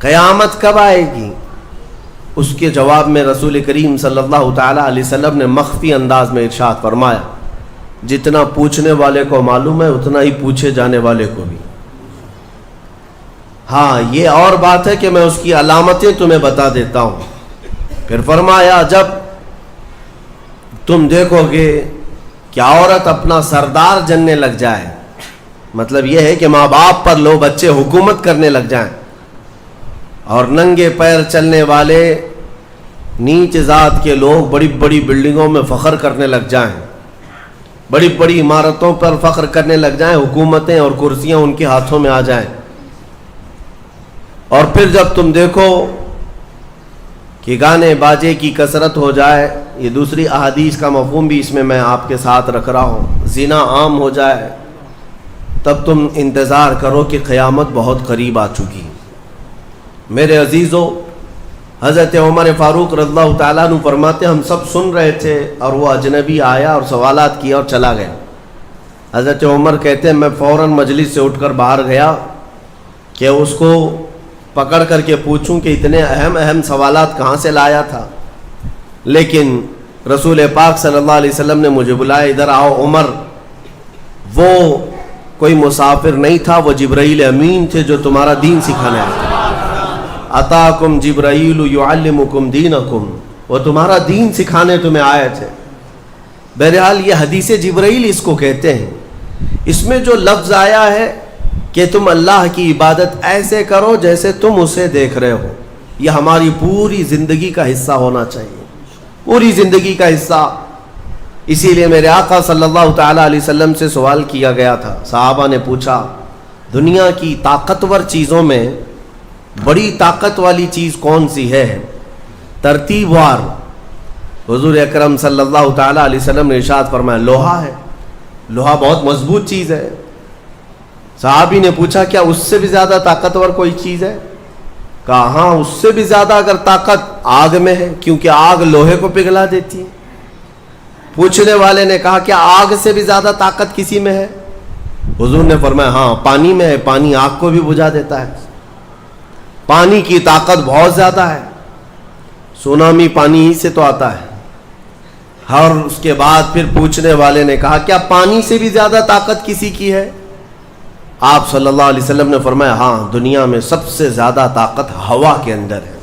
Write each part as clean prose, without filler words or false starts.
قیامت کب آئے گی؟ اس کے جواب میں رسول کریم صلی اللہ تعالیٰ علیہ وسلم نے مخفی انداز میں ارشاد فرمایا، جتنا پوچھنے والے کو معلوم ہے اتنا ہی پوچھے جانے والے کو بھی۔ ہاں یہ اور بات ہے کہ میں اس کی علامتیں تمہیں بتا دیتا ہوں۔ پھر فرمایا، جب تم دیکھو گے کہ عورت اپنا سردار جننے لگ جائے، مطلب یہ ہے کہ ماں باپ پر لو بچے حکومت کرنے لگ جائیں، اور ننگے پیر چلنے والے نیچ ذات کے لوگ بڑی بڑی بلڈنگوں میں فخر کرنے لگ جائیں، بڑی بڑی عمارتوں پر فخر کرنے لگ جائیں، حکومتیں اور کرسیاں ان کے ہاتھوں میں آ جائیں، اور پھر جب تم دیکھو کہ گانے باجے کی کثرت ہو جائے، یہ دوسری احادیث کا مفہوم بھی اس میں آپ کے ساتھ رکھ رہا ہوں، زنا عام ہو جائے، تب تم انتظار کرو کہ قیامت بہت قریب آ چکی۔ میرے عزیزو، حضرت عمر فاروق رضی اللہ تعالیٰ عنہ فرماتے، ہم سب سن رہے تھے اور وہ اجنبی آیا اور سوالات کیا اور چلا گیا۔ حضرت عمر کہتے ہیں میں فوراً مجلس سے اٹھ کر باہر گیا کہ اس کو پکڑ کر کے پوچھوں کہ اتنے اہم سوالات کہاں سے لایا تھا، لیکن رسول پاک صلی اللہ علیہ وسلم نے مجھے بلایا، ادھر آؤ عمر۔ وہ کوئی مسافر نہیں تھا، وہ جبرائیل امین تھے جو تمہارا دین سکھانے آئے تھے۔ اتاکم جبرائیل یعلمکم دینکم، وہ تمہارا دین سکھانے تمہیں آئے تھے۔ بہرحال یہ حدیث جبرائیل اس کو کہتے ہیں۔ اس میں جو لفظ آیا ہے کہ تم اللہ کی عبادت ایسے کرو جیسے تم اسے دیکھ رہے ہو، یہ ہماری پوری زندگی کا حصہ ہونا چاہیے، پوری زندگی کا حصہ۔ اسی لیے میرے آقا صلی اللہ تعالیٰ علیہ وسلم سے سوال کیا گیا تھا، صحابہ نے پوچھا دنیا کی طاقتور چیزوں میں بڑی طاقت والی چیز کون سی ہے؟ ترتیب وار حضور اکرم صلی اللہ تعالیٰ علیہ وسلم نے ارشاد فرمایا لوہا ہے، لوہا بہت مضبوط چیز ہے۔ صحابی نے پوچھا کیا اس سے بھی زیادہ طاقتور کوئی چیز ہے؟ کہا ہاں، اس سے بھی زیادہ اگر طاقت آگ میں ہے، کیونکہ آگ لوہے کو پگھلا دیتی ہے۔ پوچھنے والے نے کہا کیا آگ سے بھی زیادہ طاقت کسی میں ہے؟ حضور نے فرمایا ہاں، پانی میں ہے، پانی آگ کو بھی بجھا دیتا ہے، پانی کی طاقت بہت زیادہ ہے، سونامی پانی ہی سے تو آتا ہے۔ اور اس کے بعد پھر پوچھنے والے نے کہا کیا پانی سے بھی زیادہ طاقت کسی کی ہے؟ آپ صلی اللہ علیہ وسلم نے فرمایا ہاں، دنیا میں سب سے زیادہ طاقت ہوا کے اندر ہے،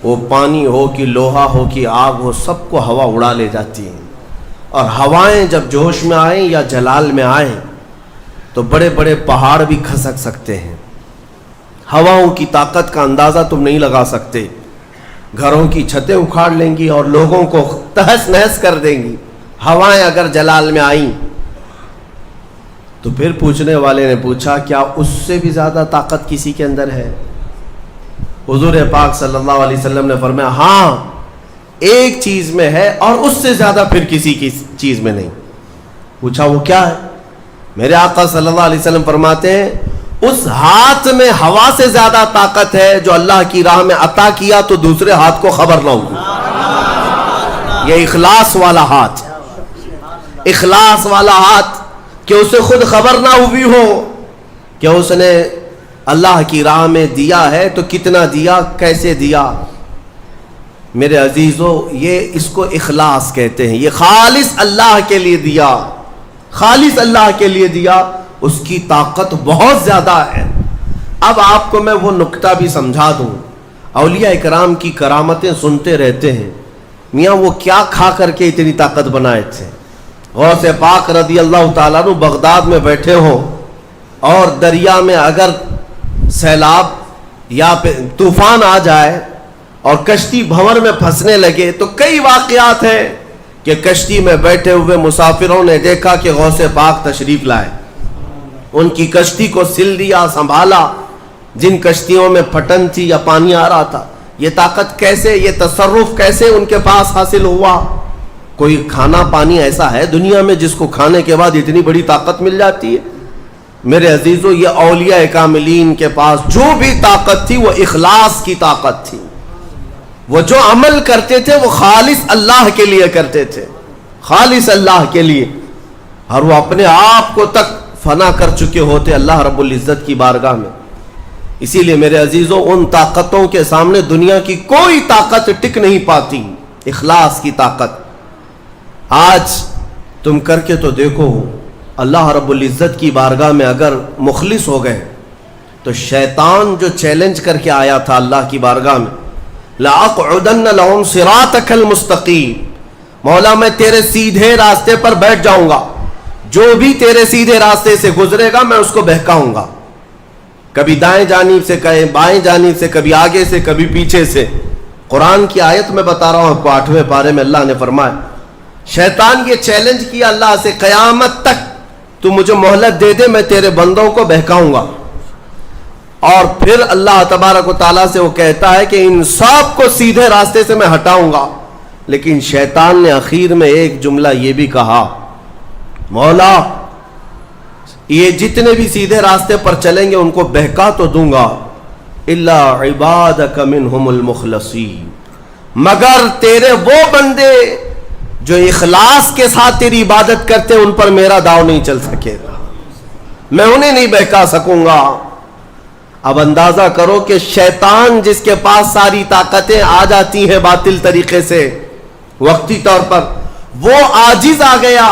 وہ پانی ہو کہ لوہا ہو کہ آگ ہو، سب کو ہوا اڑا لے جاتی ہے، اور ہوائیں جب جوش میں آئیں یا جلال میں آئیں تو بڑے بڑے پہاڑ بھی کھسک سکتے ہیں۔ ہواؤں کی طاقت کا اندازہ تم نہیں لگا سکتے، گھروں کی چھتیں اکھاڑ لیں گی اور لوگوں کو تہس نہس کر دیں گی ہوائیں اگر جلال میں آئیں۔ تو پھر پوچھنے والے نے پوچھا کیا اس سے بھی زیادہ طاقت کسی کے اندر ہے؟ حضور پاک صلی اللہ علیہ وسلم نے فرمایا ہاں، ایک چیز میں ہے اور اس سے زیادہ پھر کسی کی چیز میں نہیں۔ پوچھا وہ کیا ہے؟ میرے آقا صلی اللہ علیہ وسلم فرماتے ہیں اس ہاتھ میں ہوا سے زیادہ طاقت ہے جو اللہ کی راہ میں عطا کیا تو دوسرے ہاتھ کو خبر نہ ہوگی۔ یہ اخلاص والا ہاتھ، اخلاص والا ہاتھ کہ اسے خود خبر نہ ہوئی ہو کہ اس نے اللہ کی راہ میں دیا ہے تو کتنا دیا، کیسے دیا۔ میرے عزیزو، یہ اس کو اخلاص کہتے ہیں، یہ خالص اللہ کے لیے دیا، خالص اللہ کے لیے دیا، اس کی طاقت بہت زیادہ ہے۔ اب آپ کو میں وہ نکتہ بھی سمجھا دوں، اولیاء اکرام کی کرامتیں سنتے رہتے ہیں، میاں وہ کیا کھا کر کے اتنی طاقت بنائے تھے۔ غوث پاک رضی اللہ تعالیٰ عنہ بغداد میں بیٹھے ہوں اور دریا میں اگر سیلاب یا طوفان آ جائے اور کشتی بھنور میں پھنسنے لگے تو کئی واقعات ہیں کہ کشتی میں بیٹھے ہوئے مسافروں نے دیکھا کہ غوث پاک تشریف لائے، ان کی کشتی کو سل دیا، سنبھالا۔ جن کشتیوں میں پھٹن تھی یا پانی آ رہا تھا، یہ طاقت کیسے، یہ تصرف کیسے ان کے پاس حاصل ہوا؟ کوئی کھانا پانی ایسا ہے دنیا میں جس کو کھانے کے بعد اتنی بڑی طاقت مل جاتی ہے؟ میرے عزیزو، یہ اولیاء کاملین کے پاس جو بھی طاقت تھی وہ اخلاص کی طاقت تھی، وہ جو عمل کرتے تھے وہ خالص اللہ کے لیے کرتے تھے، خالص اللہ کے لیے، اور وہ اپنے آپ کو تک فنا کر چکے ہوتے اللہ رب العزت کی بارگاہ میں۔ اسی لیے میرے عزیزوں ان طاقتوں کے سامنے دنیا کی کوئی طاقت ٹک نہیں پاتی. اخلاص کی طاقت. آج تم کر کے تو دیکھو, اللہ رب العزت کی بارگاہ میں اگر مخلص ہو گئے تو شیطان جو چیلنج کر کے آیا تھا اللہ کی بارگاہ میں, لَأَقْعُدَنَّ لَهُمْ صِرَاطَكَ الْمُسْتَقِيمَ, مولا میں تیرے سیدھے راستے پر بیٹھ جاؤں گا, جو بھی تیرے سیدھے راستے سے گزرے گا میں اس کو بہکاؤں گا, کبھی دائیں جانب سے, کہیں بائیں جانب سے, کبھی آگے سے, کبھی پیچھے سے. قرآن کی آیت میں بتا رہا ہوں آپ کو, 8ویں پارے میں اللہ نے فرمایا, شیطان یہ چیلنج کیا اللہ سے, قیامت تک تو مجھے مہلت دے دے, میں تیرے بندوں کو بہکاؤں گا. اور پھر اللہ تبارک و تعالیٰ سے وہ کہتا ہے کہ ان سب کو سیدھے راستے سے میں ہٹاؤں گا. لیکن شیطان نے اخیر میں ایک جملہ یہ بھی کہا, مولا یہ جتنے بھی سیدھے راستے پر چلیں گے ان کو بہکا تو دوں گا, الا عبادک منہم المخلصین, مگر تیرے وہ بندے جو اخلاص کے ساتھ تیری عبادت کرتے ان پر میرا داؤ نہیں چل سکے گا, میں انہیں نہیں بہکا سکوں گا. اب اندازہ کرو کہ شیطان جس کے پاس ساری طاقتیں آ جاتی ہیں باطل طریقے سے وقتی طور پر, وہ عاجز آ گیا,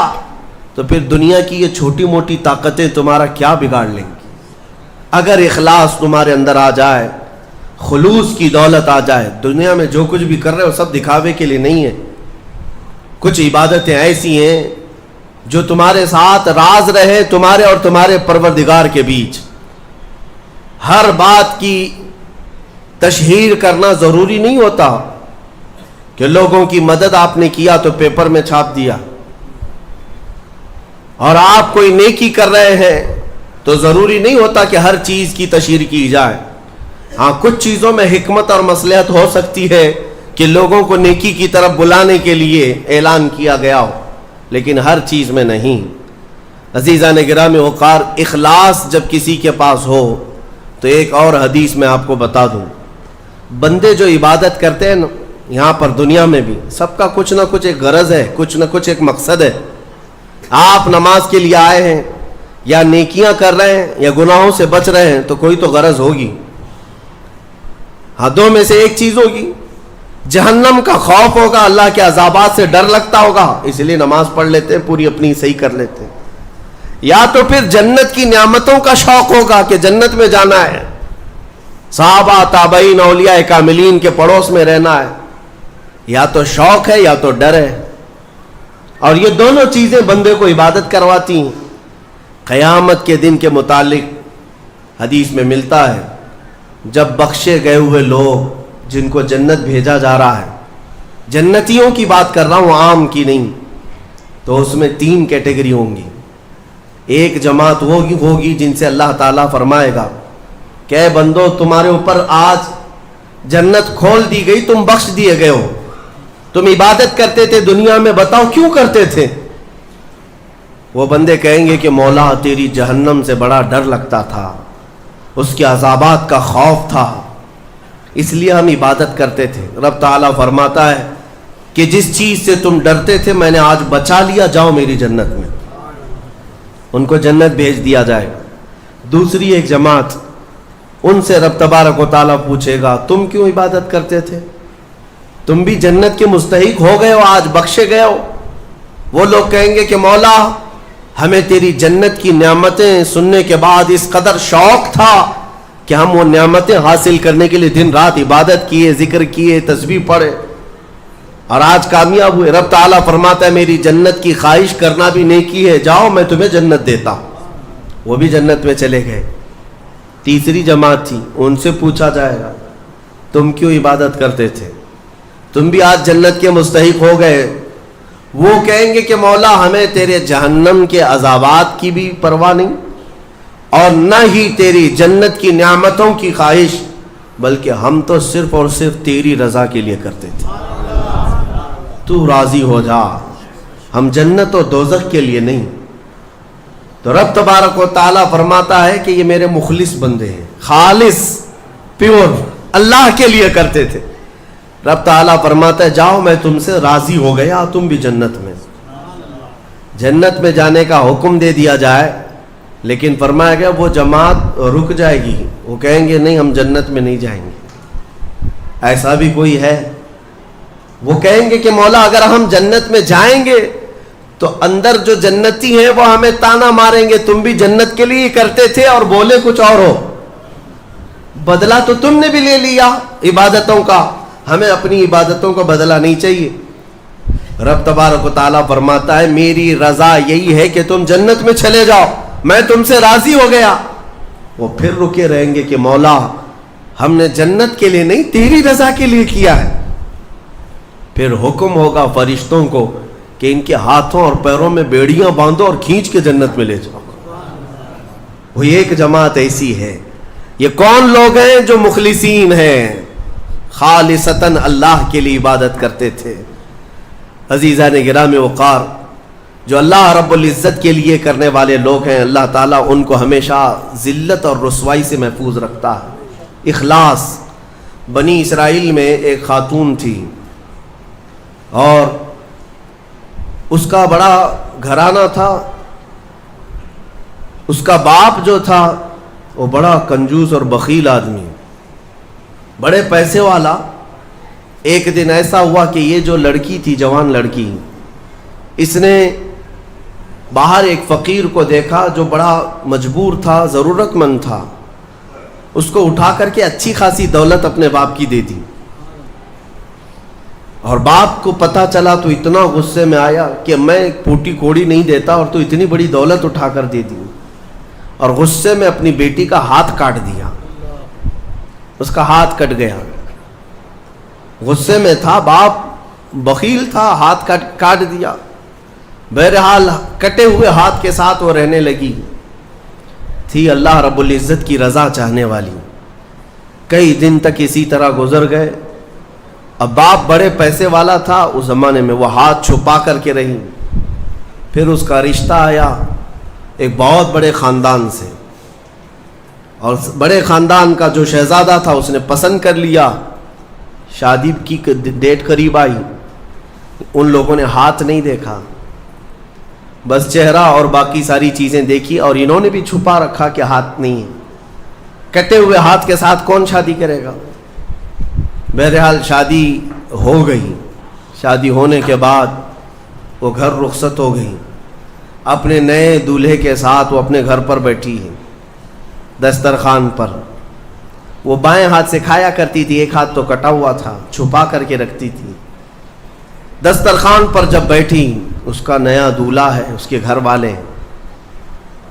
تو پھر دنیا کی یہ چھوٹی موٹی طاقتیں تمہارا کیا بگاڑ لیں گی. اگر اخلاص تمہارے اندر آ جائے, خلوص کی دولت آ جائے, دنیا میں جو کچھ بھی کر رہے ہو سب دکھاوے کے لیے نہیں ہے. کچھ عبادتیں ایسی ہیں جو تمہارے ساتھ راز رہے تمہارے اور تمہارے پروردگار کے بیچ. ہر بات کی تشہیر کرنا ضروری نہیں ہوتا کہ لوگوں کی مدد آپ نے کیا تو پیپر میں چھاپ دیا, اور آپ کوئی نیکی کر رہے ہیں تو ضروری نہیں ہوتا کہ ہر چیز کی تشہیر کی جائے. ہاں کچھ چیزوں میں حکمت اور مصلحت ہو سکتی ہے کہ لوگوں کو نیکی کی طرف بلانے کے لیے اعلان کیا گیا ہو, لیکن ہر چیز میں نہیں. عزیزان گرامی وقار, اخلاص جب کسی کے پاس ہو تو ایک اور حدیث میں آپ کو بتا دوں, بندے جو عبادت کرتے ہیں نا یہاں پر دنیا میں بھی, سب کا کچھ نہ کچھ ایک غرض ہے, کچھ نہ کچھ ایک مقصد ہے. آپ نماز کے لیے آئے ہیں یا نیکیاں کر رہے ہیں یا گناہوں سے بچ رہے ہیں تو کوئی تو غرض ہوگی. حدوں میں سے ایک چیز ہوگی, جہنم کا خوف ہوگا, اللہ کے عذابات سے ڈر لگتا ہوگا, اس لیے نماز پڑھ لیتے ہیں, پوری اپنی صحیح کر لیتے ہیں. یا تو پھر جنت کی نعمتوں کا شوق ہوگا کہ جنت میں جانا ہے, صحابہ تابعین اولیاء کاملین کے پڑوس میں رہنا ہے. یا تو شوق ہے یا تو ڈر ہے, اور یہ دونوں چیزیں بندے کو عبادت کرواتی ہیں. قیامت کے دن کے متعلق حدیث میں ملتا ہے, جب بخشے گئے ہوئے لوگ جن کو جنت بھیجا جا رہا ہے, جنتیوں کی بات کر رہا ہوں عام کی نہیں, تو اس میں 3 کیٹیگری ہوں گی. ایک جماعت ہوگی جن سے اللہ تعالیٰ فرمائے گا کہ اے بندو تمہارے اوپر آج جنت کھول دی گئی, تم بخش دیے گئے ہو, تم عبادت کرتے تھے دنیا میں, بتاؤ کیوں کرتے تھے. وہ بندے کہیں گے کہ مولا تیری جہنم سے بڑا ڈر لگتا تھا, اس کے عذابات کا خوف تھا, اس لیے ہم عبادت کرتے تھے. رب تعالیٰ فرماتا ہے کہ جس چیز سے تم ڈرتے تھے میں نے آج بچا لیا, جاؤ میری جنت میں. ان کو جنت بھیج دیا جائے گا. دوسری ایک جماعت, ان سے رب تبارک و تعالیٰ پوچھے گا تم کیوں عبادت کرتے تھے, تم بھی جنت کے مستحق ہو گئے ہو, آج بخشے گئے ہو. وہ لوگ کہیں گے کہ مولا ہمیں تیری جنت کی نعمتیں سننے کے بعد اس قدر شوق تھا کہ ہم وہ نعمتیں حاصل کرنے کے لیے دن رات عبادت کیے, ذکر کیے, تسبیح پڑھے, اور آج کامیاب ہوئے. رب تعالیٰ فرماتا ہے میری جنت کی خواہش کرنا بھی نیکی ہے, جاؤ میں تمہیں جنت دیتا ہوں. وہ بھی جنت میں چلے گئے. تیسری جماعت تھی, ان سے پوچھا جائے گا تم کیوں عبادت کرتے تھے, تم بھی آج جنت کے مستحق ہو گئے. وہ کہیں گے کہ مولا ہمیں تیرے جہنم کے عذابات کی بھی پرواہ نہیں, اور نہ ہی تیری جنت کی نعمتوں کی خواہش, بلکہ ہم تو صرف اور صرف تیری رضا کے لیے کرتے تھے, تو راضی ہو جا, ہم جنت و دوزخ کے لیے نہیں. تو رب تبارک و تعالیٰ فرماتا ہے کہ یہ میرے مخلص بندے ہیں, خالص پیور اللہ کے لیے کرتے تھے. رب تعالیٰ فرماتا ہے جاؤ میں تم سے راضی ہو گیا, تم بھی جنت میں. جنت میں جانے کا حکم دے دیا جائے لیکن فرمایا گیا وہ جماعت رک جائے گی، وہ کہیں گے نہیں ہم جنت میں نہیں جائیں گے۔ ایسا بھی کوئی ہے؟ وہ کہیں گے کہ مولا اگر ہم جنت میں جائیں گے تو اندر جو جنتی ہیں وہ ہمیں تانا ماریں گے، تم بھی جنت کے لیے کرتے تھے اور بولے کچھ اور ہو، بدلہ تو تم نے بھی لے لیا عبادتوں کا، ہمیں اپنی عبادتوں کا بدلہ نہیں چاہیے۔ رب تبارک و تعالیٰ فرماتا ہے میری رضا یہی ہے کہ تم جنت میں چلے جاؤ، میں تم سے راضی ہو گیا۔ وہ پھر رکے رہیں گے کہ مولا ہم نے جنت کے لیے نہیں تیری رضا کے لیے کیا ہے۔ پھر حکم ہوگا فرشتوں کو کہ ان کے ہاتھوں اور پیروں میں بیڑیاں باندھو اور کھینچ کے جنت میں لے جاؤ۔ وہ ایک جماعت ایسی ہے۔ یہ کون لوگ ہیں؟ جو مخلصین ہیں، خالصتاً اللہ کے لیے عبادت کرتے تھے۔ عزیزان گرامی وقار، جو اللہ رب العزت کے لیے کرنے والے لوگ ہیں، اللہ تعالیٰ ان کو ہمیشہ ذلت اور رسوائی سے محفوظ رکھتا ہے۔ اخلاص۔ بنی اسرائیل میں ایک خاتون تھی اور اس کا بڑا گھرانہ تھا۔ اس کا باپ جو تھا وہ بڑا کنجوس اور بخیل آدمی، بڑے پیسے والا۔ ایک دن ایسا ہوا کہ یہ جو لڑکی تھی، جوان لڑکی، اس نے باہر ایک فقیر کو دیکھا جو بڑا مجبور تھا، ضرورت مند تھا، اس کو اٹھا کر کے اچھی خاصی دولت اپنے باپ کی دے دی۔ اور باپ کو پتہ چلا تو اتنا غصے میں آیا کہ میں ایک پھوٹی کوڑی نہیں دیتا اور تو اتنی بڑی دولت اٹھا کر دے دی، اور غصے میں اپنی بیٹی کا ہاتھ کاٹ دیا۔ اس کا ہاتھ کٹ گیا، غصے میں تھا، باپ بخیل تھا، ہاتھ کاٹ دیا۔ بہرحال کٹے ہوئے ہاتھ کے ساتھ وہ رہنے لگی تھی، اللہ رب العزت کی رضا چاہنے والی۔ کئی دن تک اسی طرح گزر گئے۔ اب باپ بڑے پیسے والا تھا اس زمانے میں، وہ ہاتھ چھپا کر کے رہی۔ پھر اس کا رشتہ آیا ایک بہت بڑے خاندان سے، اور بڑے خاندان کا جو شہزادہ تھا اس نے پسند کر لیا۔ شادی کی ڈیٹ قریب آئی، ان لوگوں نے ہاتھ نہیں دیکھا، بس چہرہ اور باقی ساری چیزیں دیکھی، اور انہوں نے بھی چھپا رکھا کہ ہاتھ نہیں ہے۔ کٹے ہوئے ہاتھ کے ساتھ کون شادی کرے گا؟ بہرحال شادی ہو گئی۔ شادی ہونے کے بعد وہ گھر رخصت ہو گئی، اپنے نئے دولہے کے ساتھ وہ اپنے گھر پر بیٹھی ہے، دسترخوان پر۔ وہ بائیں ہاتھ سے کھایا کرتی تھی، ایک ہاتھ تو کٹا ہوا تھا، چھپا کر کے رکھتی تھی۔ دسترخوان پر جب بیٹھی، اس کا نیا دولہا ہے، اس کے گھر والے،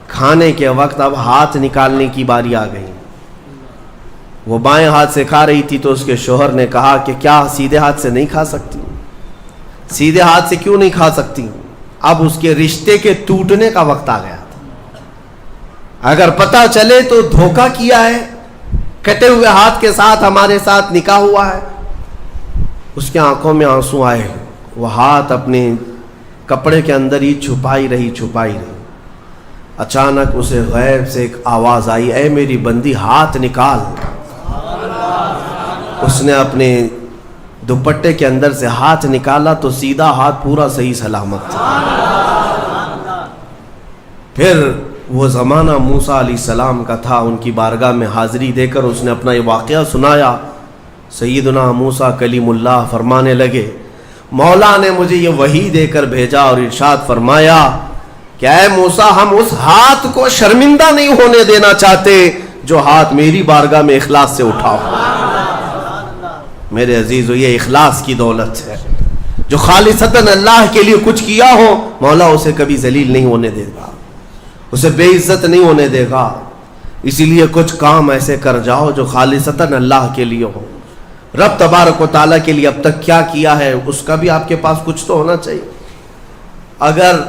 کھانے کے وقت اب ہاتھ نکالنے کی باری آ گئی۔ وہ بائیں ہاتھ سے کھا رہی تھی تو اس کے شوہر نے کہا کہ کیا سیدھے ہاتھ سے نہیں کھا سکتی؟ سیدھے ہاتھ سے کیوں نہیں کھا سکتی؟ اب اس کے رشتے کے ٹوٹنے کا وقت آ گیا تھا۔ اگر پتہ چلے تو دھوکہ کیا ہے، کٹے ہوئے ہاتھ کے ساتھ ہمارے ساتھ نکاح ہوا ہے۔ اس کے آنکھوں میں آنسو آئے، وہ ہاتھ اپنے کپڑے کے اندر ہی چھپائی رہی۔ اچانک اسے غیب سے ایک آواز آئی، اے میری بندی ہاتھ نکال۔ اس نے اپنے دوپٹے کے اندر سے ہاتھ نکالا تو سیدھا ہاتھ پورا صحیح سلامت تھا۔ پھر وہ زمانہ موسیٰ علیہ السلام کا تھا، ان کی بارگاہ میں حاضری دے کر اس نے اپنا یہ واقعہ سنایا۔ سیدنا موسیٰ کلیم اللہ فرمانے لگے، مولا نے مجھے یہ وحی دے کر بھیجا اور ارشاد فرمایا کہ اے موسیٰ ہم اس ہاتھ کو شرمندہ نہیں ہونے دینا چاہتے جو ہاتھ میری بارگاہ میں اخلاص سے اٹھاؤ۔ میرے عزیزو، یہ اخلاص کی دولت ہے۔ جو خالصتاً اللہ کے لیے کچھ کیا ہو، مولا اسے کبھی ذلیل نہیں ہونے دے گا، اسے بے عزت نہیں ہونے دے گا۔ اسی لیے کچھ کام ایسے کر جاؤ جو خالصتاً اللہ کے لیے ہو۔ رب تبارک و تعالیٰ کے لیے اب تک کیا کیا ہے اس کا بھی آپ کے پاس کچھ تو ہونا چاہیے۔ اگر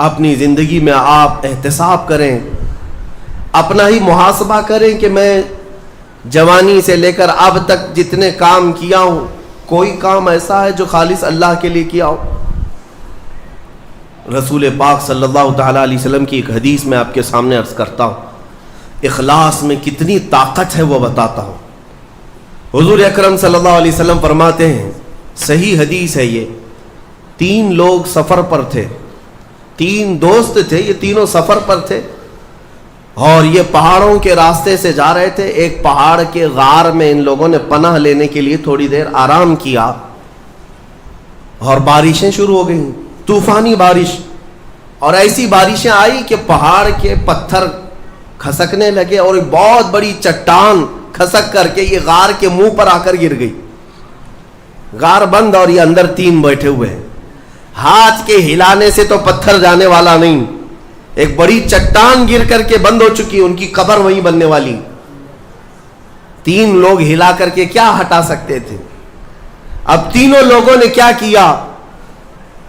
اپنی زندگی میں آپ احتساب کریں، اپنا ہی محاسبہ کریں کہ میں جوانی سے لے کر اب تک جتنے کام کیا ہوں، کوئی کام ایسا ہے جو خالص اللہ کے لیے کیا ہو؟ رسول پاک صلی اللہ تعالیٰ علیہ وسلم کی ایک حدیث میں آپ کے سامنے عرض کرتا ہوں، اخلاص میں کتنی طاقت ہے وہ بتاتا ہوں۔ حضور اکرم صلی اللہ علیہ وسلم فرماتے ہیں، صحیح حدیث ہے یہ، 3 لوگ سفر پر تھے، 3 دوست تھے، یہ تینوں سفر پر تھے۔ اور یہ پہاڑوں کے راستے سے جا رہے تھے. ایک پہاڑ کے غار میں ان لوگوں نے پناہ لینے کے لیے تھوڑی دیر آرام کیا اور بارشیں شروع ہو گئیں, طوفانی بارش. اور ایسی بارشیں آئی کہ پہاڑ کے پتھر کھسکنے لگے اور ایک بہت بڑی چٹان کھسک کر کے یہ غار کے منہ پر آ کر گر گئی. غار بند اور یہ اندر 3 بیٹھے ہوئے ہیں. ہاتھ کے ہلانے سے تو پتھر جانے والا نہیں, ایک بڑی چٹان گر کر کے بند ہو چکی, ان کی قبر وہیں بننے والی. 3 لوگ ہلا کر کے کیا ہٹا سکتے تھے؟ اب تینوں لوگوں نے کیا کیا؟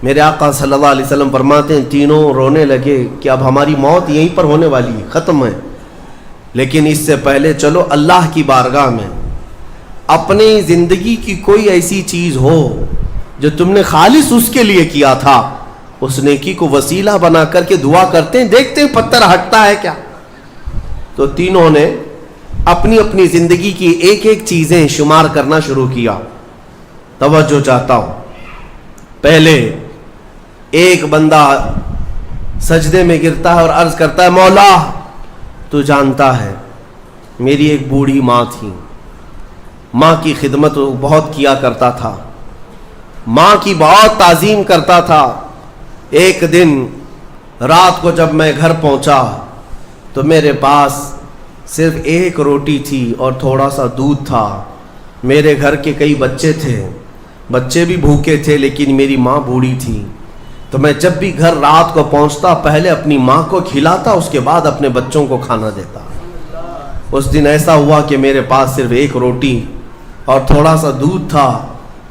میرے آقا صلی اللہ علیہ وسلم فرماتے ہیں تینوں رونے لگے کہ اب ہماری موت یہیں پر ہونے والی ہے, ختم ہے. لیکن اس سے پہلے چلو اللہ کی بارگاہ میں اپنی زندگی کی کوئی ایسی چیز ہو جو تم نے خالص اس کے لیے کیا تھا, اس نیکی کو وسیلہ بنا کر کے دعا کرتے ہیں, دیکھتے ہیں پتھر ہٹتا ہے کیا. تو تینوں نے اپنی اپنی زندگی کی ایک ایک چیزیں شمار کرنا شروع کیا. توجہ چاہتا ہوں. پہلے ایک بندہ سجدے میں گرتا ہے اور عرض کرتا ہے مولا تو جانتا ہے میری ایک بوڑھی ماں تھی, ماں کی خدمت بہت کیا کرتا تھا, ماں کی بہت تعظیم کرتا تھا. ایک دن رات کو جب میں گھر پہنچا تو میرے پاس صرف ایک روٹی تھی اور تھوڑا سا دودھ تھا. میرے گھر کے کئی بچے تھے, بچے بھی بھوکے تھے, لیکن میری ماں بوڑھی تھی. تو میں جب بھی گھر رات کو پہنچتا پہلے اپنی ماں کو کھلاتا, اس کے بعد اپنے بچوں کو کھانا دیتا. اس دن ایسا ہوا کہ میرے پاس صرف ایک روٹی اور تھوڑا سا دودھ تھا,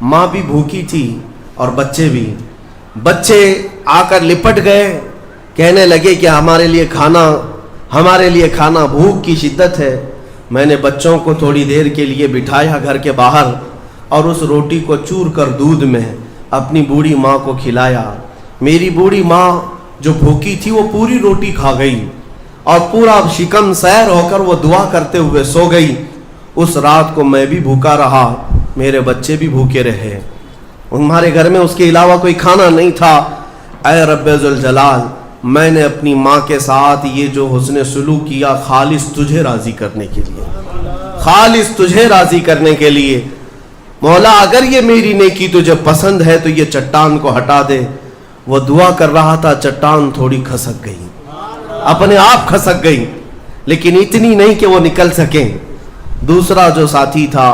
ماں بھی بھوکی تھی اور بچے بھی. بچے آ کر لپٹ گئے, کہنے لگے کہ ہمارے لیے کھانا, بھوک کی شدت ہے. میں نے بچوں کو تھوڑی دیر کے لیے بٹھایا گھر کے باہر اور اس روٹی کو چور کر دودھ میں اپنی بوڑھی ماں کو کھلایا. میری بوڑھی ماں جو بھوکی تھی وہ پوری روٹی کھا گئی اور پورا شکم سیر ہو کر وہ دعا کرتے ہوئے سو گئی. اس رات کو میں بھی بھوکا رہا, میرے بچے بھی بھوکے رہے. ہمارے گھر میں اس کے علاوہ کوئی کھانا نہیں تھا. اے رب ذوالجلال, میں نے اپنی ماں کے ساتھ یہ جو حسن سلوک کیا خالص تجھے راضی کرنے کے لیے, خالص تجھے راضی کرنے کے لیے. مولا اگر یہ میری نیکی تجھے پسند ہے تو یہ چٹان کو ہٹا دے. وہ دعا کر رہا تھا, چٹان تھوڑی کھسک گئی, اپنے آپ کھسک گئی, لیکن اتنی نہیں کہ وہ نکل سکیں. دوسرا جو ساتھی تھا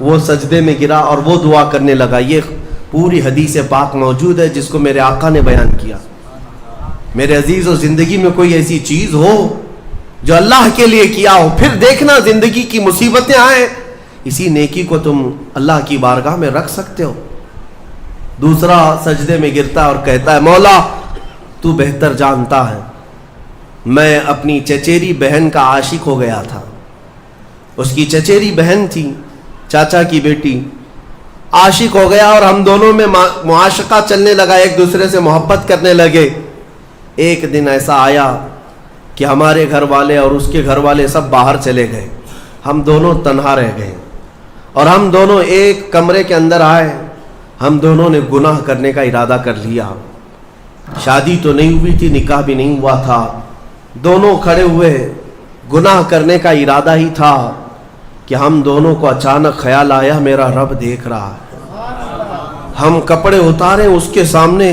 وہ سجدے میں گرا اور وہ دعا کرنے لگا. یہ پوری حدیث پاک موجود ہے جس کو میرے آقا نے بیان کیا. میرے عزیز و زندگی میں کوئی ایسی چیز ہو جو اللہ کے لیے کیا ہو, پھر دیکھنا زندگی کی مصیبتیں آئیں, اسی نیکی کو تم اللہ کی بارگاہ میں رکھ سکتے ہو. دوسرا سجدے میں گرتا اور کہتا ہے مولا تو بہتر جانتا ہے میں اپنی چچیری بہن کا عاشق ہو گیا تھا. اس کی چچیری بہن تھی, چاچا کی بیٹی, عاشق ہو گیا اور ہم دونوں میں معاشقہ چلنے لگا, ایک دوسرے سے محبت کرنے لگے. ایک دن ایسا آیا کہ ہمارے گھر والے اور اس کے گھر والے سب باہر چلے گئے, ہم دونوں تنہا رہ گئے اور ہم دونوں ایک کمرے کے اندر آئے. ہم دونوں نے گناہ کرنے کا ارادہ کر لیا. شادی تو نہیں ہوئی تھی, نکاح بھی نہیں ہوا تھا, دونوں کھڑے ہوئے, گناہ کرنے کا ارادہ ہی تھا کہ ہم دونوں کو اچانک خیال آیا میرا رب دیکھ رہا ہے. ہم کپڑے اتارے اس کے سامنے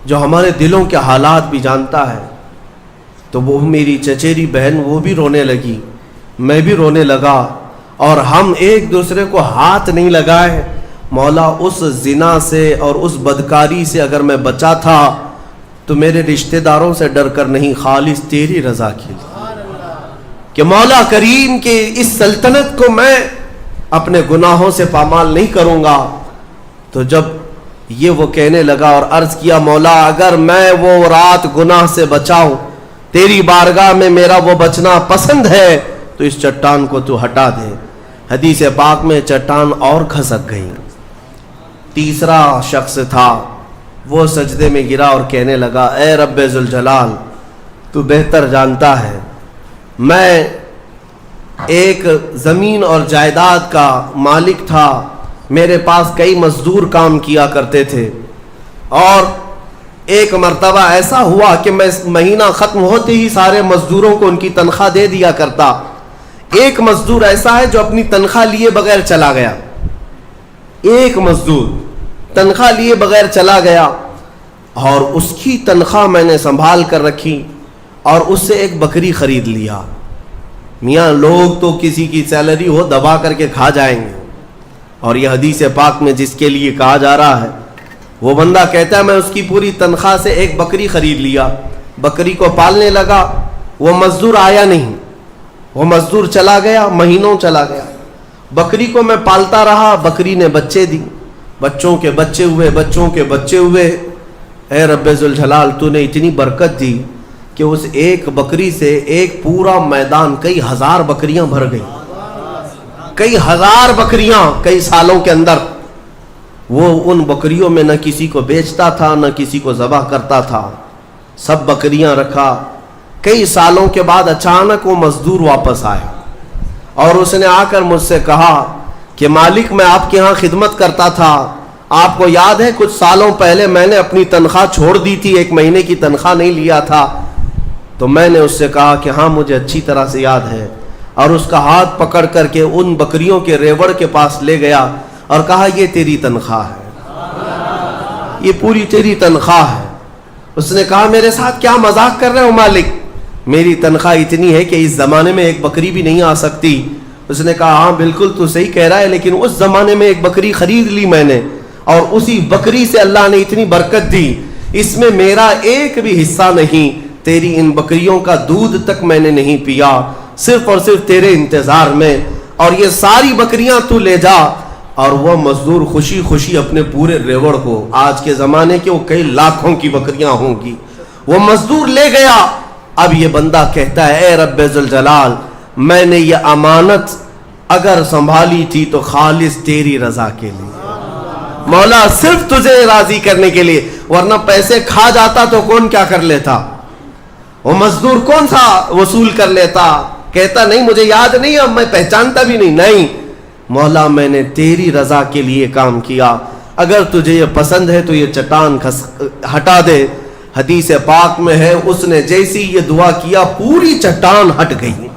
جو ہمارے دلوں کے حالات بھی جانتا ہے. تو وہ میری چچیری بہن وہ بھی رونے لگی, میں بھی رونے لگا اور ہم ایک دوسرے کو ہاتھ نہیں لگائے. مولا اس زنا سے اور اس بدکاری سے اگر میں بچا تھا تو میرے رشتہ داروں سے ڈر کر نہیں, خالص تیری رضا کے لیے کہ مولا کریم کے اس سلطنت کو میں اپنے گناہوں سے پامال نہیں کروں گا. تو جب یہ وہ کہنے لگا اور عرض کیا مولا اگر میں وہ رات گناہ سے بچاؤں, تیری بارگاہ میں میرا وہ بچنا پسند ہے تو اس چٹان کو تو ہٹا دے. حدیث پاک میں چٹان اور کھسک گئی. تیسرا شخص تھا وہ سجدے میں گرا اور کہنے لگا اے رب ذوالجلال تو بہتر جانتا ہے میں ایک زمین اور جائیداد کا مالک تھا, میرے پاس کئی مزدور کام کیا کرتے تھے اور ایک مرتبہ ایسا ہوا کہ میں مہینہ ختم ہوتے ہی سارے مزدوروں کو ان کی تنخواہ دے دیا کرتا. ایک مزدور ایسا ہے جو اپنی تنخواہ لیے بغیر چلا گیا. ایک مزدور تنخواہ لیے بغیر چلا گیا اور اس کی تنخواہ میں نے سنبھال کر رکھی اور اس سے ایک بکری خرید لیا. میاں لوگ تو کسی کی سیلری ہو دبا کر کے کھا جائیں گے, اور یہ حدیث پاک میں جس کے لیے کہا جا رہا ہے وہ بندہ کہتا ہے میں اس کی پوری تنخواہ سے ایک بکری خرید لیا, بکری کو پالنے لگا. وہ مزدور آیا نہیں, وہ مزدور چلا گیا, مہینوں چلا گیا. بکری کو میں پالتا رہا, بکری نے بچے دی, بچوں کے بچے ہوئے, بچوں کے بچے ہوئے. اے رب ذوالجلال تو نے اتنی برکت دی کہ اس ایک بکری سے ایک پورا میدان کئی ہزار بکریاں بھر گئی. کئی ہزار بکریاں کئی سالوں کے اندر. وہ ان بکریوں میں نہ کسی کو بیچتا تھا نہ کسی کو ذبح کرتا تھا, سب بکریاں رکھا. کئی سالوں کے بعد اچانک وہ مزدور واپس آیا اور اس نے آ کر مجھ سے کہا کہ مالک میں آپ کے ہاں خدمت کرتا تھا, آپ کو یاد ہے کچھ سالوں پہلے میں نے اپنی تنخواہ چھوڑ دی تھی, ایک مہینے کی تنخواہ نہیں لیا تھا. تو میں نے اس سے کہا کہ ہاں مجھے اچھی طرح سے یاد ہے, اور اس کا ہاتھ پکڑ کر کے ان بکریوں کے ریوڑ کے پاس لے گیا اور کہا یہ تیری تنخواہ ہے, یہ پوری تیری تنخواہ ہے. اس نے کہا میرے ساتھ کیا مذاق کر رہے ہو مالک, میری تنخواہ اتنی ہے کہ اس زمانے میں ایک بکری بھی نہیں آ سکتی. اس نے کہا ہاں بالکل تو صحیح کہہ رہا ہے, لیکن اس زمانے میں ایک بکری خرید لی میں نے, اور اسی بکری سے اللہ نے اتنی برکت دی, اس میں میرا ایک بھی حصہ نہیں. تیری ان بکریوں کا دودھ تک میں نے نہیں پیا, صرف اور صرف تیرے انتظار میں, اور یہ ساری بکریاں تو لے جا. اور وہ مزدور خوشی خوشی اپنے پورے ریوڑ کو, آج کے زمانے کے وہ کئی لاکھوں کی بکریاں ہوں گی, وہ مزدور لے گیا. اب یہ بندہ کہتا ہے اے رب ذوالجلال میں نے یہ امانت اگر سنبھالی تھی تو خالص تیری رضا کے لیے, مولا صرف تجھے راضی کرنے کے لیے, ورنہ پیسے کھا جاتا تو کون کیا کر لیتا, وہ مزدور کون سا وصول کر لیتا. کہتا نہیں مجھے یاد نہیں, اب میں پہچانتا بھی نہیں. نہیں مولا میں نے تیری رضا کے لیے کام کیا, اگر تجھے یہ پسند ہے تو یہ چٹان ہٹا دے. حدیث پاک میں ہے اس نے جیسی یہ دعا کیا پوری چٹان ہٹ گئی,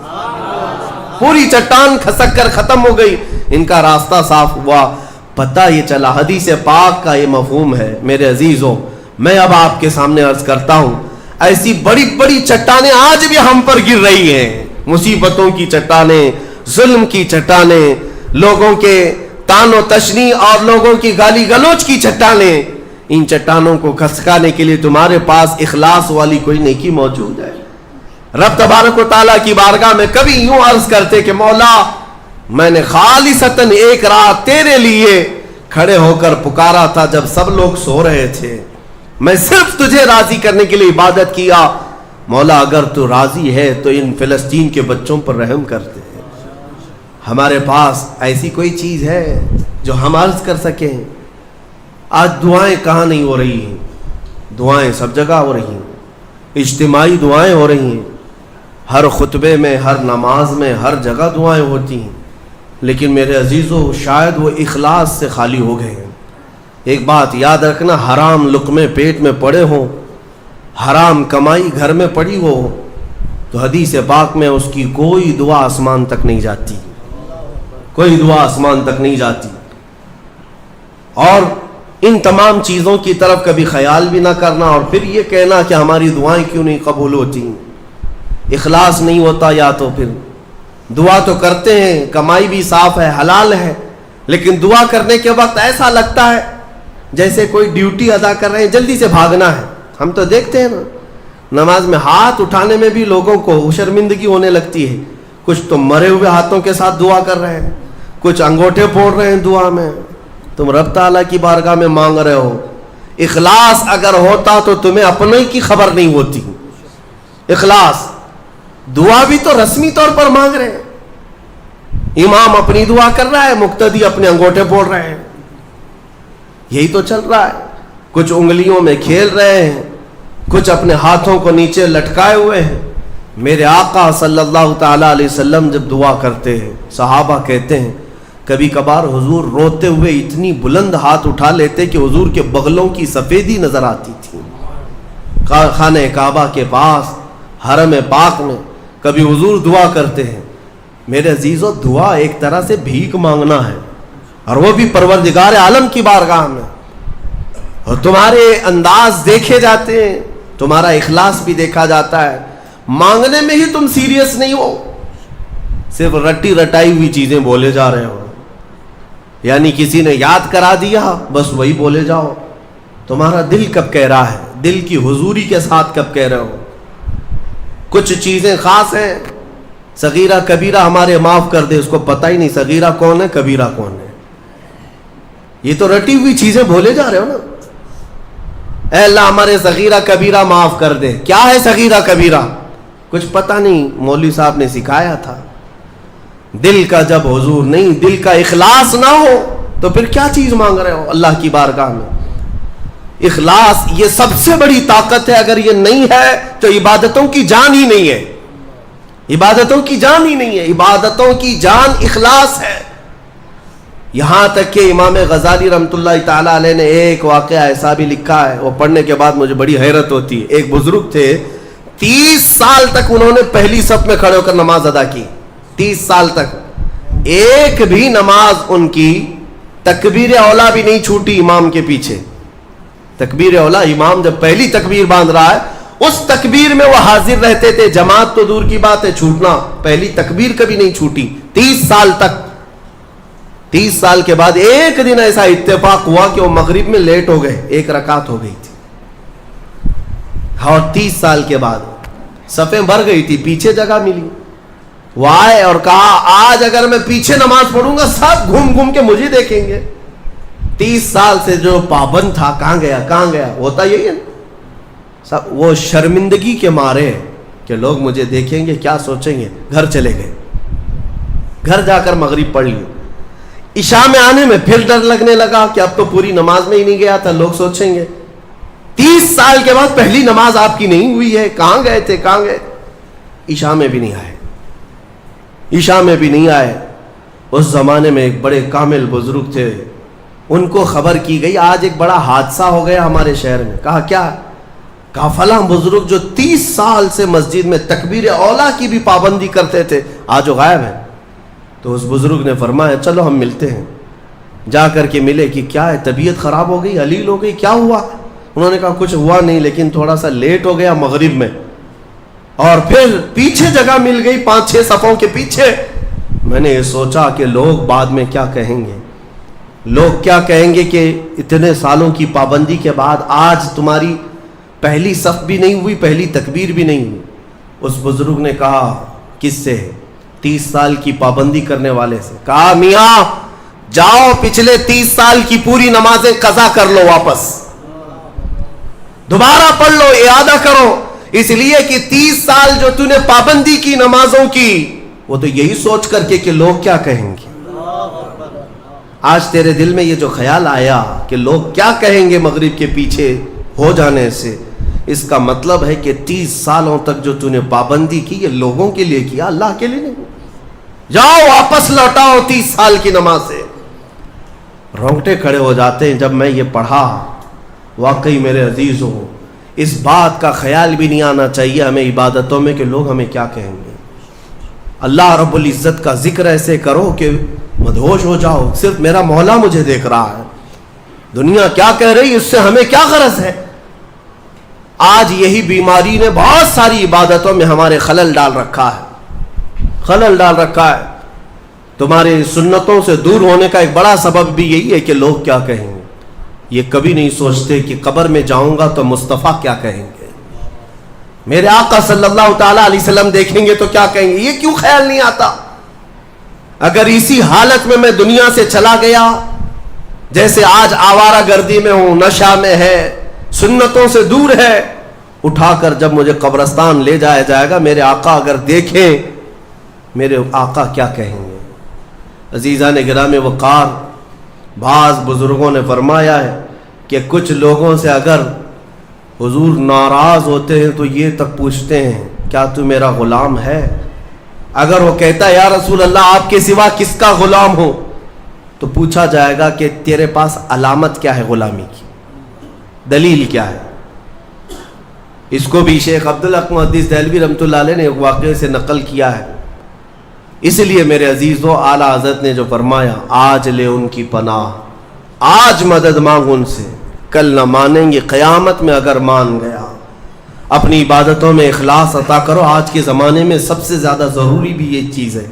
پوری چٹان کھسک کر ختم ہو گئی, ان کا راستہ صاف ہوا. پتہ یہ چلا حدیث پاک کا یہ مفہوم ہے. میرے عزیزوں میں اب آپ کے سامنے عرض کرتا ہوں, ایسی بڑی بڑی چٹانیں آج بھی ہم پر گر رہی ہیں, مصیبتوں کی چٹانیں, ظلم کی چٹانیں, لوگوں کے تان و تشنی اور لوگوں کی گالی گلوچ کی چٹانیں. ان چٹانوں کو کھسکانے کے لیے تمہارے پاس اخلاص والی کوئی نیکی موجود ہے. رب تبارک و تعالیٰ کی بارگاہ میں کبھی یوں عرض کرتے کہ مولا میں نے خالصتاً ایک رات تیرے لیے کھڑے ہو کر پکارا تھا جب سب لوگ سو رہے تھے, میں صرف تجھے راضی کرنے کے لیے عبادت کیا. مولا اگر تو راضی ہے تو ان فلسطین کے بچوں پر رحم کرتے. ہمارے پاس ایسی کوئی چیز ہے جو ہم عرض کر سکیں. آج دعائیں کہاں نہیں ہو رہی ہیں, دعائیں سب جگہ ہو رہی ہیں, اجتماعی دعائیں ہو رہی ہیں, ہر خطبے میں, ہر نماز میں, ہر جگہ دعائیں ہوتی ہیں. لیکن میرے عزیزو شاید وہ اخلاص سے خالی ہو گئے ہیں. ایک بات یاد رکھنا, حرام لقمے پیٹ میں پڑے ہوں, حرام کمائی گھر میں پڑی ہو تو حدیث پاک میں اس کی کوئی دعا آسمان تک نہیں جاتی, کوئی دعا آسمان تک نہیں جاتی. اور ان تمام چیزوں کی طرف کبھی خیال بھی نہ کرنا اور پھر یہ کہنا کہ ہماری دعائیں کیوں نہیں قبول ہوتی. اخلاص نہیں ہوتا, یا تو پھر دعا تو کرتے ہیں, کمائی بھی صاف ہے, حلال ہے, لیکن دعا کرنے کے وقت ایسا لگتا ہے جیسے کوئی ڈیوٹی ادا کر رہے ہیں, جلدی سے بھاگنا ہے. ہم تو دیکھتے ہیں نا, نماز میں ہاتھ اٹھانے میں بھی لوگوں کو شرمندگی ہونے لگتی ہے. کچھ تو مرے ہوئے ہاتھوں کے ساتھ دعا کر رہے ہیں, کچھ انگوٹھے پھوڑ رہے ہیں دعا میں. تم رب تعالیٰ کی بارگاہ میں مانگ رہے ہو, اخلاص اگر ہوتا تو تمہیں اپنے کی خبر نہیں ہوتی. اخلاص, دعا بھی تو رسمی طور پر مانگ رہے ہیں. امام اپنی دعا کر رہا ہے, مقتدی اپنے انگوٹھے پھوڑ رہے ہیں, یہی تو چل رہا ہے. کچھ انگلیوں میں کھیل رہے ہیں, کچھ اپنے ہاتھوں کو نیچے لٹکائے ہوئے ہیں. میرے آقا صلی اللہ تعالیٰ علیہ وسلم جب دعا کرتے ہیں, صحابہ کہتے ہیں کبھی کبھار حضور روتے ہوئے اتنی بلند ہاتھ اٹھا لیتے کہ حضور کے بغلوں کی سفیدی نظر آتی تھی. خانہ کعبہ کے پاس حرم پاک میں کبھی حضور دعا کرتے ہیں. میرے عزیزو دعا ایک طرح سے بھیک مانگنا ہے, اور وہ بھی پروردگار عالم کی بارگاہ میں. اور تمہارے انداز دیکھے جاتے ہیں, تمہارا اخلاص بھی دیکھا جاتا ہے. مانگنے میں ہی تم سیریس نہیں ہو, صرف رٹی رٹائی ہوئی چیزیں بولے جا رہے ہو, یعنی کسی نے یاد کرا دیا بس وہی بولے جاؤ. تمہارا دل کب کہہ رہا ہے, دل کی حضوری کے ساتھ کب کہہ رہے ہو؟ کچھ چیزیں خاص ہیں, صغیرہ کبیرہ ہمارے معاف کر دے, اس کو پتہ ہی نہیں صغیرہ کون ہے کبیرہ کون ہے. یہ تو رٹی ہوئی چیزیں بولے جا رہے ہو نا. اے اللہ ہمارے صغیرہ کبیرہ معاف کر دے. کیا ہے صغیرہ کبیرہ؟ کچھ پتہ نہیں, مولوی صاحب نے سکھایا تھا. دل کا جب حضور نہیں, دل کا اخلاص نہ ہو تو پھر کیا چیز مانگ رہے ہو اللہ کی بارگاہ میں؟ اخلاص یہ سب سے بڑی طاقت ہے. اگر یہ نہیں ہے تو عبادتوں کی جان ہی نہیں ہے. عبادتوں کی جان ہی نہیں ہے. عبادتوں کی جان اخلاص ہے. یہاں تک کہ امام غزالی رحمۃ اللہ تعالی علیہ نے ایک واقعہ ایسا بھی لکھا ہے, وہ پڑھنے کے بعد مجھے بڑی حیرت ہوتی ہے. ایک بزرگ تھے, 30 سال تک انہوں نے پہلی صف میں کھڑے ہو کر نماز ادا کی. 30 سال تک ایک بھی نماز ان کی تکبیر اولا بھی نہیں چھوٹی امام کے پیچھے. تکبیر اولا, امام جب پہلی تکبیر باندھ رہا ہے اس تکبیر میں وہ حاضر رہتے تھے. جماعت تو دور کی بات ہے, چھوٹنا, پہلی تکبیر کبھی نہیں چھوٹی 30 سال تک. 30 سال کے بعد ایک دن ایسا اتفاق ہوا کہ وہ مغرب میں لیٹ ہو گئے, 1 رکعت ہو گئی تھی. اور 30 سال کے بعد صفیں بھر گئی تھی, پیچھے جگہ ملی. وہ آئے اور کہا آج اگر میں پیچھے نماز پڑھوں گا سب گھوم گھوم کے مجھے دیکھیں گے. 30 سال سے جو پابند تھا کہاں گیا کہاں گیا, ہوتا یہی ہے سب. وہ شرمندگی کے مارے کہ لوگ مجھے دیکھیں گے کیا سوچیں گے, گھر چلے گئے. گھر جا کر مغرب پڑھ لی. عشاء میں آنے میں پھر ڈر لگنے لگا کہ اب تو پوری نماز میں ہی نہیں گیا تھا, لوگ سوچیں گے. 30 سال کے بعد پہلی نماز آپ کی نہیں ہوئی ہے, کہاں گئے تھے کہاں گئے. عشاء میں بھی نہیں آئے, عشاء میں بھی نہیں آئے. اس زمانے میں ایک بڑے کامل بزرگ تھے, ان کو خبر کی گئی آج ایک بڑا حادثہ ہو گیا ہمارے شہر میں. کہا کیا؟ کہا فلاں بزرگ جو 30 سال سے مسجد میں تکبیر اولا کی بھی پابندی کرتے تھے آج وہ غائب ہے. تو اس بزرگ نے فرمایا چلو ہم ملتے ہیں. جا کر کے ملے کہ کیا ہے, طبیعت خراب ہو گئی, علیل ہو گئی, کیا ہوا؟ انہوں نے کہا کچھ ہوا نہیں, لیکن تھوڑا سا لیٹ ہو گیا مغرب میں, اور پھر پیچھے جگہ مل گئی 5-6 صفوں کے پیچھے. میں نے یہ سوچا کہ لوگ بعد میں کیا کہیں گے, لوگ کیا کہیں گے کہ اتنے سالوں کی پابندی کے بعد آج تمہاری پہلی صف بھی نہیں ہوئی, پہلی تکبیر بھی نہیں ہوئی. اس بزرگ نے کہا کس سے؟ 30 سال کی پابندی کرنے والے سے. کہا میاں جاؤ پچھلے 30 سال کی پوری نمازیں قضا کر لو, واپس دوبارہ پڑھ لو, اعادہ کرو. اس لیے کہ 30 سال جو تو نے پابندی کی نمازوں کی, وہ تو یہی سوچ کر کے کہ لوگ کیا کہیں گے. آج تیرے دل میں یہ جو خیال آیا کہ لوگ کیا کہیں گے مغرب کے پیچھے ہو جانے سے, اس کا مطلب ہے کہ 30 سالوں تک جو تو نے پابندی کی یہ لوگوں کے لیے کیا, اللہ کے لیے نہیں. جاؤ واپس لوٹاؤ 30 سال کی نماز سے. رونگٹے کھڑے ہو جاتے ہیں جب میں یہ پڑھا. واقعی میرے عزیزوں, اس بات کا خیال بھی نہیں آنا چاہیے ہمیں عبادتوں میں کہ لوگ ہمیں کیا کہیں گے. اللہ رب العزت کا ذکر ایسے کرو کہ مدہوش ہو جاؤ, صرف میرا مولا مجھے دیکھ رہا ہے, دنیا کیا کہہ رہی اس سے ہمیں کیا غرض ہے. آج یہی بیماری نے بہت ساری عبادتوں میں ہمارے خلل ڈال رکھا ہے, خلل ڈال رکھا ہے. تمہارے سنتوں سے دور ہونے کا ایک بڑا سبب بھی یہی ہے کہ لوگ کیا کہیں گے. یہ کبھی نہیں سوچتے کہ قبر میں جاؤں گا تو مصطفیٰ کیا کہیں گے, میرے آقا صلی اللہ تعالیٰ علیہ وسلم دیکھیں گے تو کیا کہیں گے. یہ کیوں خیال نہیں آتا؟ اگر اسی حالت میں دنیا سے چلا گیا, جیسے آج آوارہ گردی میں ہوں, نشہ میں ہے, سنتوں سے دور ہے, اٹھا کر جب مجھے قبرستان لے جایا جائے گا, میرے آقا اگر دیکھیں, میرے آقا کیا کہیں گے. عزیزان گرامی وقار, بعض بزرگوں نے فرمایا ہے کہ کچھ لوگوں سے اگر حضور ناراض ہوتے ہیں تو یہ تک پوچھتے ہیں کیا تو میرا غلام ہے. اگر وہ کہتا ہے یا رسول اللہ آپ کے سوا کس کا غلام ہو, تو پوچھا جائے گا کہ تیرے پاس علامت کیا ہے غلامی کی, دلیل کیا ہے. اس کو بھی شیخ عبدالحق محدث دہلوی رحمۃ اللہ علیہ نے ایک واقعے سے نقل کیا ہے. اس لیے میرے عزیزو اعلیٰ حضرت نے جو فرمایا آج لے ان کی پناہ، آج مدد مانگ ان سے، کل نہ مانیں گے قیامت میں اگر مان گیا. اپنی عبادتوں میں اخلاص عطا کرو. آج کے زمانے میں سب سے زیادہ ضروری بھی یہ چیز ہے.